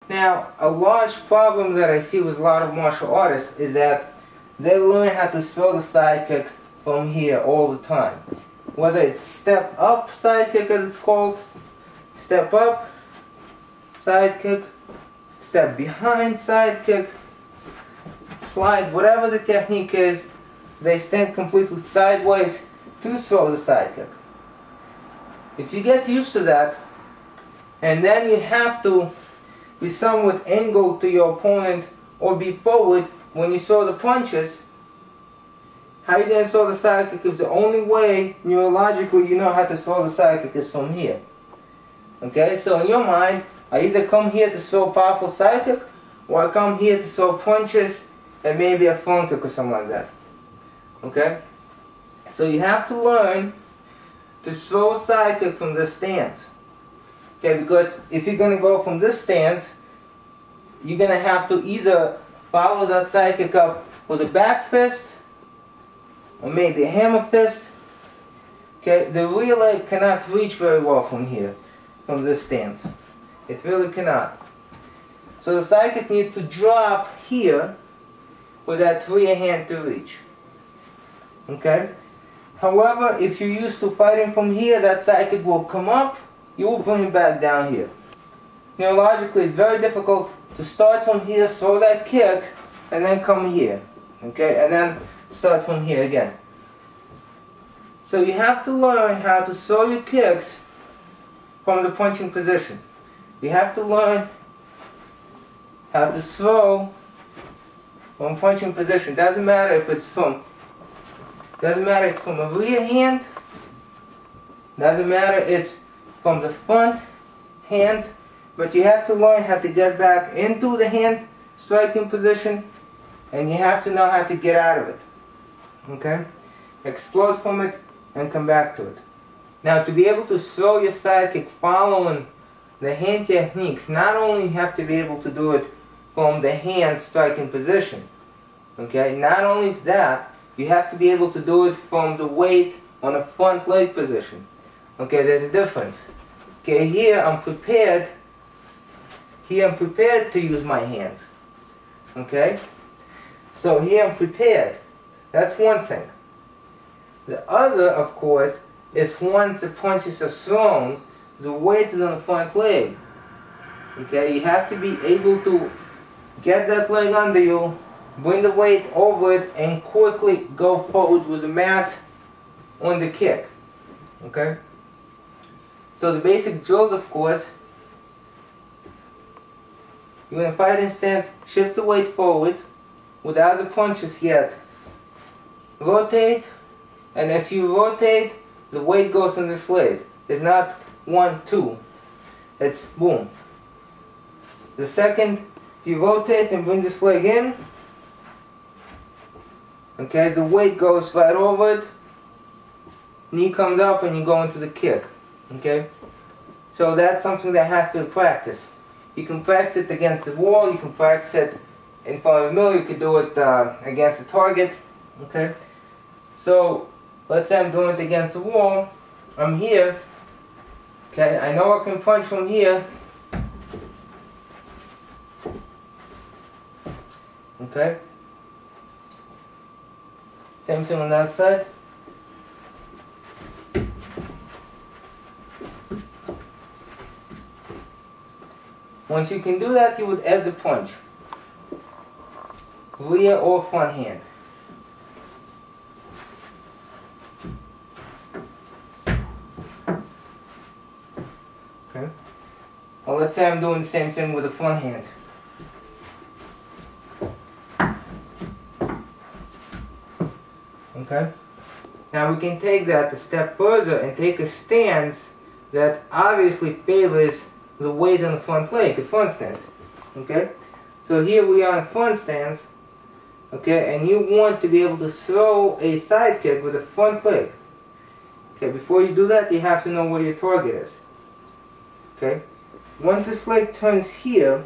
Now, a large problem that I see with a lot of martial artists is that they learn how to throw the side kick from here all the time. Whether it's step up side kick as it's called, step up side kick, step behind side kick, slide, whatever the technique is, they stand completely sideways to throw the side kick. If you get used to that, and then you have to be somewhat angled to your opponent or be forward when you throw the punches, how are you going to throw the side kick if the only way neurologically you know how to throw the side kick is from here? Okay, so in your mind, I either come here to throw a powerful side kick, or I come here to throw punches and maybe a front kick or something like that. Okay? So you have to learn to throw a side kick from this stance. Okay, because if you're going to go from this stance, you're going to have to either follow that side kick up with a back fist, or maybe a hammer fist. Okay, the rear leg cannot reach very well from here, from this stance. It really cannot. So the side kick needs to drop here for that rear hand to reach. Okay? However, if you're used to fighting from here, that side kick will come up, you will bring it back down here. Neurologically, it's very difficult to start from here, throw that kick, and then come here. Okay? And then start from here again. So you have to learn how to throw your kicks from the punching position. You have to learn how to throw from punching position. Doesn't matter if it's from a rear hand, doesn't matter if it's from the front hand, but you have to learn how to get back into the hand striking position, and you have to know how to get out of it. Okay? Explode from it and come back to it. Now, to be able to throw your side kick following the hand techniques, not only you have to be able to do it from the hand striking position, okay, not only that, you have to be able to do it from the weight on a front leg position. Okay, there's a difference. Okay, here I'm prepared to use my hands. Okay? So here I'm prepared. That's one thing. The other, of course, is once the punches are thrown, the weight is on the front leg. Okay, you have to be able to get that leg under you, bring the weight over it, and quickly go forward with the mass on the kick. Okay? So the basic drills, of course, you're going to fight and stand, shift the weight forward without the punches yet. Rotate, and as you rotate, the weight goes on this leg. It's not 1, 2. It's boom. The second you rotate and bring this leg in, okay, the weight goes right over it, knee comes up and you go into the kick. Okay? So that's something that has to be practiced. You can practice it against the wall, you can practice it in front of a mirror, you can do it against a target. Okay? So, let's say I'm doing it against the wall. I'm here. Okay, I know I can punch from here. Okay? Same thing on that side. Once you can do that, you would add the punch. Rear or front hand. Okay? Well, let's say I'm doing the same thing with the front hand. Okay? Now we can take that a step further and take a stance that obviously favors the weight on the front leg, the front stance. Okay? So here we are in a front stance. Okay? And you want to be able to throw a side kick with the front leg. Okay? Before you do that, you have to know where your target is. Okay? Once this leg turns here,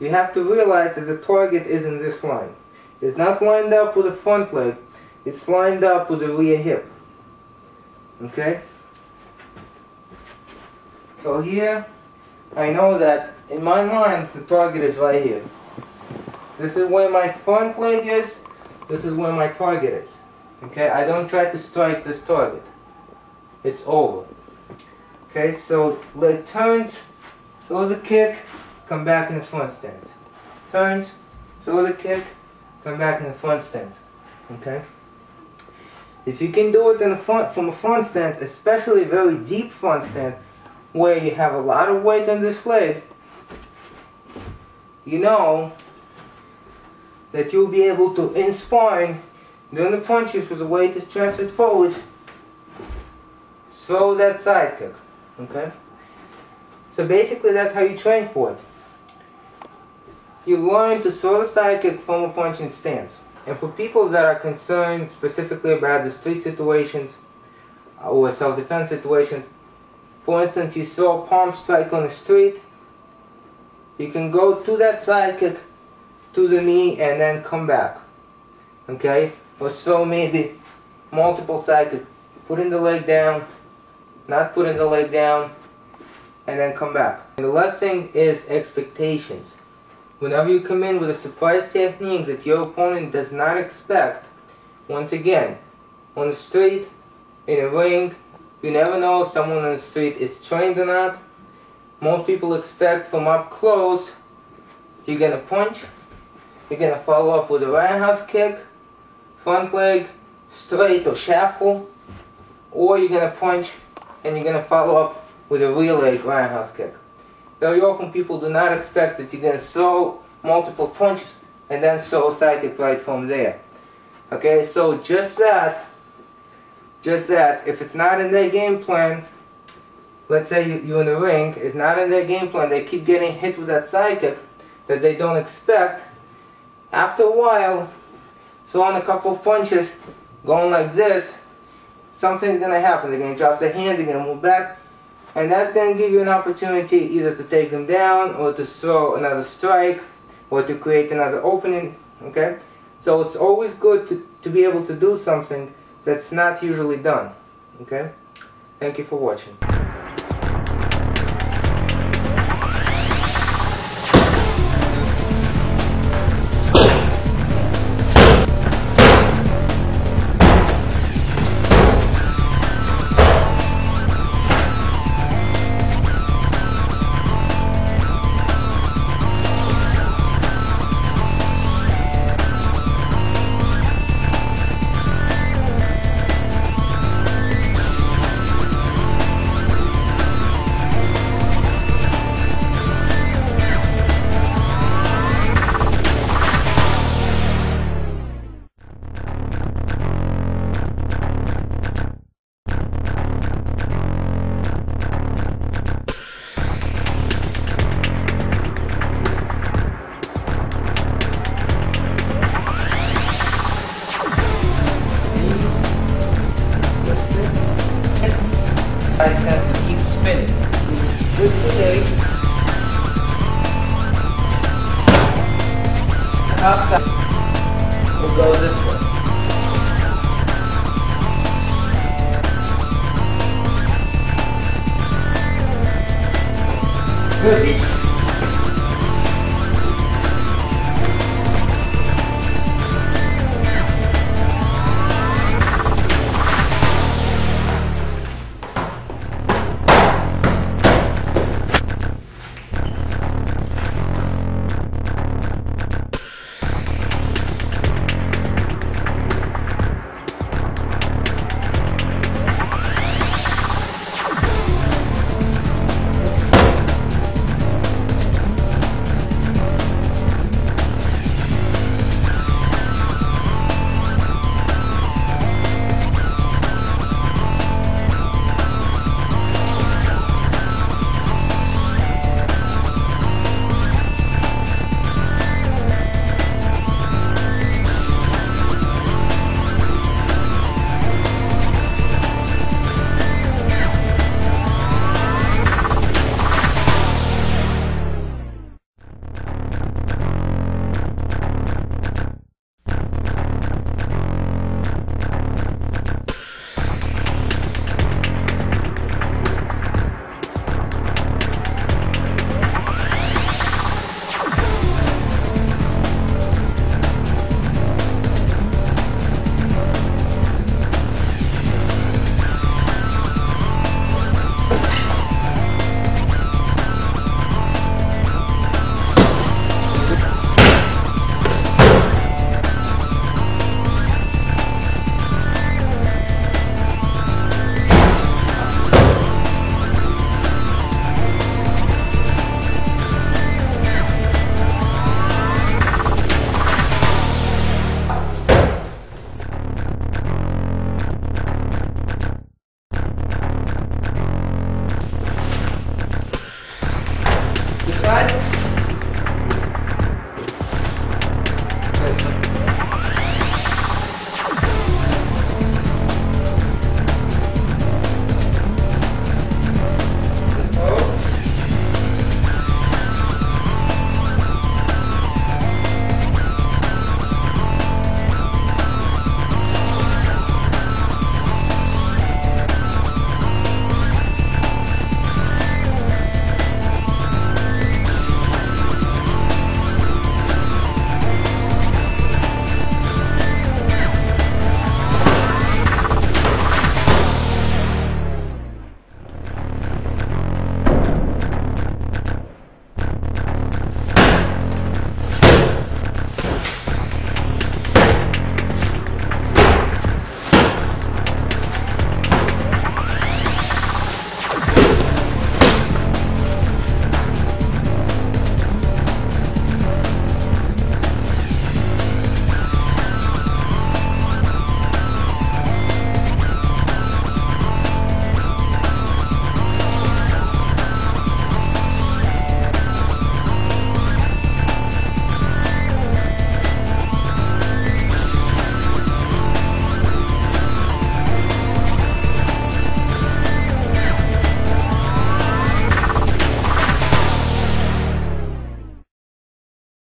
you have to realize that the target is in this line. It's not lined up with the front leg. It's lined up with the rear hip. Okay? So here, I know that in my mind the target is right here. This is where my front leg is. This is where my target is. Okay, I don't try to strike this target. It's over. Okay, so leg turns, throws a kick, come back in the front stance. Turns, throws a kick, come back in the front stance. Okay? If you can do it in the front, from a front stance, especially a very deep front stance, where you have a lot of weight on this leg, you know that you'll be able to, in sparring, during the punches with the weight is transferred forward, throw that side kick. Okay? So basically that's how you train for it. You learn to throw the side kick from a punching stance. And for people that are concerned specifically about the street situations or self-defense situations, for instance, you throw a palm strike on the street, you can go to that side kick, to the knee, and then come back. Okay? Or throw maybe multiple side kicks, putting the leg down, not putting the leg down, and then come back. And the last thing is expectations. Whenever you come in with a surprise technique that your opponent does not expect, once again, on the street, in a ring, you never know if someone on the street is trained or not. Most people expect from up close, you're going to punch, you're going to follow up with a roundhouse kick, front leg, straight or shuffle, or you're going to punch and you're going to follow up with a rear leg roundhouse kick. Very often people do not expect that you're going to throw multiple punches and then throw a side kick right from there. Okay, so just that, if it's not in their game plan, let's say you're in the ring, it's not in their game plan, they keep getting hit with that side kick that they don't expect, after a while, throwing a couple of punches, going like this, something's going to happen. They're going to drop their hand, they're going to move back, and that's going to give you an opportunity either to take them down or to throw another strike or to create another opening. Okay? So it's always good to be able to do something that's not usually done. Okay? Thank you for watching. I have to keep spinning. With the leg, outside will go this way. Good.